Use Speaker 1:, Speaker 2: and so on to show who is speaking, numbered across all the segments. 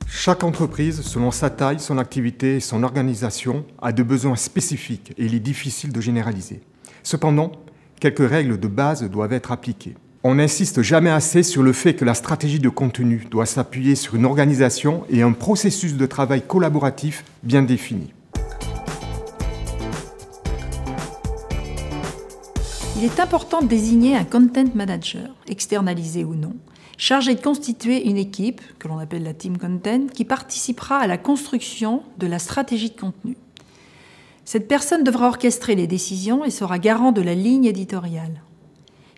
Speaker 1: Chaque entreprise, selon sa taille, son activité et son organisation, a des besoins spécifiques et il est difficile de généraliser. Cependant, quelques règles de base doivent être appliquées. On n'insiste jamais assez sur le fait que la stratégie de contenu doit s'appuyer sur une organisation et un processus de travail collaboratif bien défini.
Speaker 2: Il est important de désigner un content manager, externalisé ou non, chargé de constituer une équipe, que l'on appelle la team content, qui participera à la construction de la stratégie de contenu. Cette personne devra orchestrer les décisions et sera garant de la ligne éditoriale.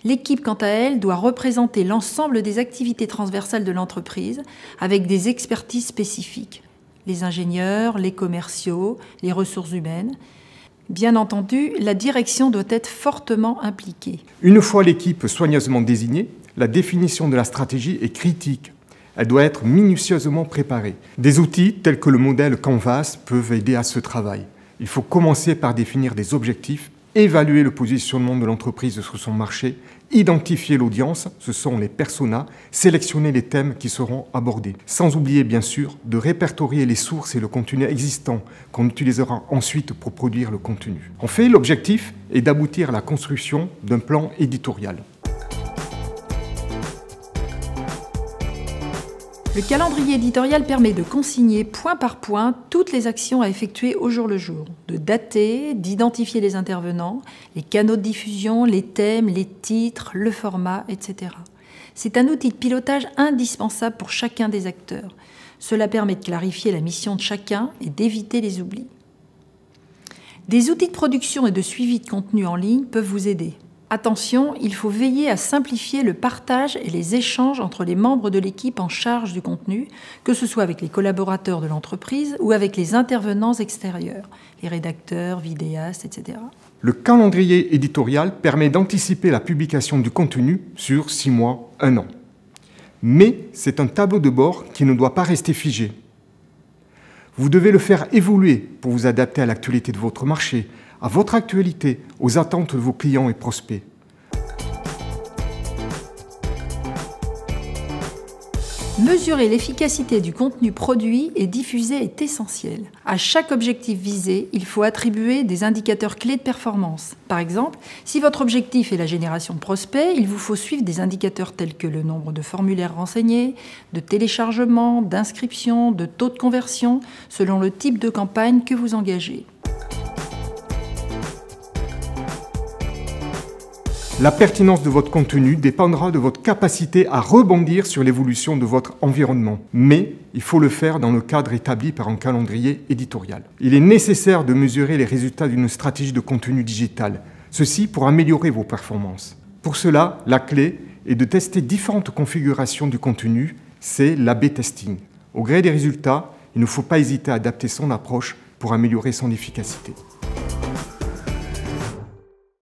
Speaker 2: L'équipe, quant à elle, doit représenter l'ensemble des activités transversales de l'entreprise avec des expertises spécifiques. Les ingénieurs, les commerciaux, les ressources humaines. Bien entendu, la direction doit être fortement impliquée.
Speaker 1: Une fois l'équipe soigneusement désignée, la définition de la stratégie est critique. Elle doit être minutieusement préparée. Des outils tels que le modèle Canvas peuvent aider à ce travail. Il faut commencer par définir des objectifs, évaluer le positionnement de l'entreprise sur son marché, identifier l'audience, ce sont les personas, sélectionner les thèmes qui seront abordés. Sans oublier bien sûr de répertorier les sources et le contenu existant qu'on utilisera ensuite pour produire le contenu. En fait, l'objectif est d'aboutir à la construction d'un plan éditorial.
Speaker 2: Le calendrier éditorial permet de consigner point par point toutes les actions à effectuer au jour le jour, de dater, d'identifier les intervenants, les canaux de diffusion, les thèmes, les titres, le format, etc. C'est un outil de pilotage indispensable pour chacun des acteurs. Cela permet de clarifier la mission de chacun et d'éviter les oublis. Des outils de production et de suivi de contenu en ligne peuvent vous aider. Attention, il faut veiller à simplifier le partage et les échanges entre les membres de l'équipe en charge du contenu, que ce soit avec les collaborateurs de l'entreprise ou avec les intervenants extérieurs, les rédacteurs, vidéastes, etc.
Speaker 1: Le calendrier éditorial permet d'anticiper la publication du contenu sur 6 mois, 1 an. Mais c'est un tableau de bord qui ne doit pas rester figé. Vous devez le faire évoluer pour vous adapter à l'actualité de votre marché, à votre actualité, aux attentes de vos clients et prospects.
Speaker 2: Mesurer l'efficacité du contenu produit et diffusé est essentiel. À chaque objectif visé, il faut attribuer des indicateurs clés de performance. Par exemple, si votre objectif est la génération de prospects, il vous faut suivre des indicateurs tels que le nombre de formulaires renseignés, de téléchargements, d'inscriptions, de taux de conversion, selon le type de campagne que vous engagez.
Speaker 1: La pertinence de votre contenu dépendra de votre capacité à rebondir sur l'évolution de votre environnement. Mais il faut le faire dans le cadre établi par un calendrier éditorial. Il est nécessaire de mesurer les résultats d'une stratégie de contenu digital, ceci pour améliorer vos performances. Pour cela, la clé est de tester différentes configurations du contenu, c'est l'A/B testing. Au gré des résultats, il ne faut pas hésiter à adapter son approche pour améliorer son efficacité.